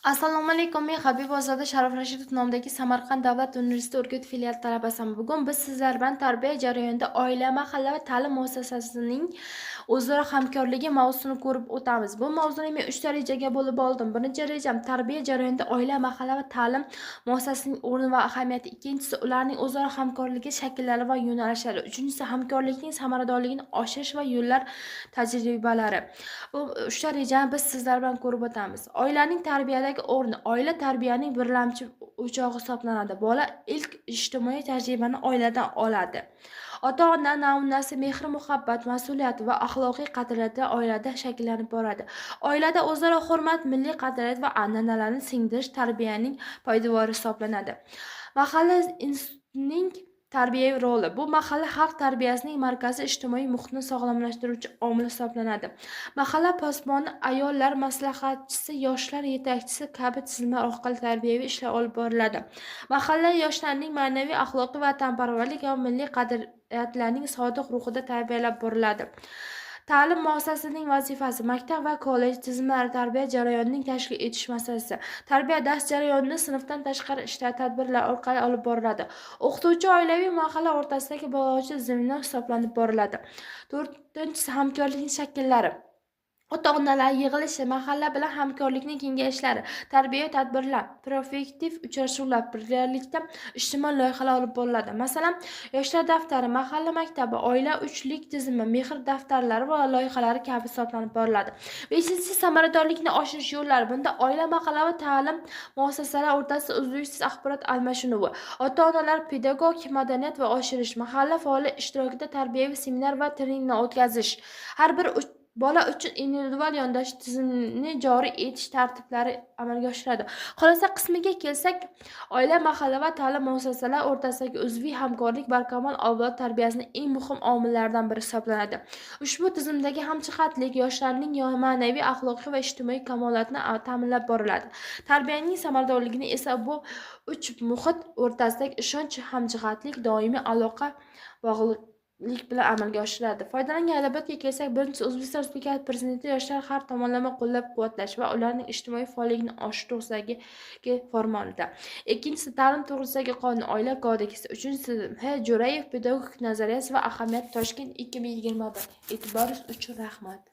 Assalomu alaykum. Men Habibozada Sharof Rashidov nomidagi Samarqand davlat universiteti Urgut filiali talabasiman. Bugun biz sizlar bilan tarbiya jarayonida oila, mahalla va ta'lim muassasasining o'zaro hamkorligi mavzusini ko'rib o'tamiz. Bu mavzuni men 3 ta rejaga bo'lib oldim. Birinchi rejam tarbiya jarayonida oila, mahalla va ta'lim muassasasining o'rni va ahamiyati. Ikkinchisi ularning o'zaro hamkorligi shakllari va yo'nalishlari. Uchinchisi hamkorlikning samaradorligini oshirish va yo'llar tajribalari. Bu 3 ta rejani biz sizlar bilan ko'rib o'tamiz. Oilaning tarbiyadagi o'rni. Oila tarbiyaning birlamchi o'chog'i hisoblanadi. Bola ilk ijtimoiy tajribani oiladan oladi. Ota-ona namunasi mehr, muhabbat, mas'uliyat va axloqiy qadriyatlar oilada shakllanib boradi. Oilada o'zaro hurmat, milliy qadriyat va an'analarni singdirish tarbiyaning poydevori hisoblanadi. Mahalla institutining tarbiyaviy roli. Bu mahalla xalq tarbiyasining markaziy ijtimoiy muhitni sog'lomlashtiruvchi omil hisoblanadi. Mahalla posboni, ayollar maslahatchisi, yoshlar yetakchisi kabi tizimlar orqali tarbiyaviy ishlar olib boriladi. Mahalla yoshlarning ma'naviy, axloqiy, vatanparvarlik va milliy qadriyatlarning sodiq ruhida tarbiyalab boriladi. Ta'lim muassasasining vazifasi. Maktab va kollej tizimlari tarbiya jarayonining tashkil etish masalasi. Tarbiya dars jarayonini sinfdan tashqari ishlar, tadbirlar orqali olib boriladi. O'qituvchi oilaviy mahalla o'rtasidagi bog'lovchi zaminlar hisoblanib boriladi. To'rtinchisi hamkorlikning shakllari. Ota-onalar yig'ilishi, mahalla bilan hamkorlikning kengashishlari, tarbiyaviy tadbirlar, proaktiv uchrashuvlar, birgalikda ijtimoiy loyihalar olib boriladi. Masalan, yoshlar daftari, mahalla maktabi, oila uchlik tizimi, mehr daftarlari va loyihalari kabi hisoblanib boriladi. Beshinchisi samaradorlikni oshirish yo'llari. Bunda oila, mahalla va ta'lim muassasalari o'rtasida uzluksiz axborot almashinuvi, ota-onalar, pedagogik madaniyat va oshirish, mahalla faoliyat ishtirokida tarbiyaviy seminar va treninglar o'tkazish, har bir bola uchun individual yondashuv tizimini joriy etish tartiblari amalga oshiradi. Xulosa qismiga kelsak, oila, mahalla va ta'lim muassasalari o'rtasidagi uzviy hamkorlik barkamol avlod tarbiyasining eng muhim omillaridan biri hisoblanadi. Ushbu tizimdagi hamjihatlik yoshlarning ma'naviy, axloqiy va ijtimoiy kamolotini ta'minlab boriladi. Tarbiyaning samaradorligini esa bu uch muhit o'rtasidagi ishonch, hamjihatlik, doimiy aloqa, bog'liq bilan amalga oshiradi. Foydalangan adabiyotga kelsak, birinchisi O'zbekiston Respublikasi Prezidenti yoshlar har tomonlama qo'llab-quvvatlash va ularning ijtimoiy faolligini oshirish to'g'risidagi farmonida. Ikkinchisi ta'lim to'g'risidagi qonun, oila kodeksi. Uchinchisi H. Jo'rayev pedagogik nazariyasi va ahamiyat, Toshkent 2021. E'tiboringiz uchun rahmat.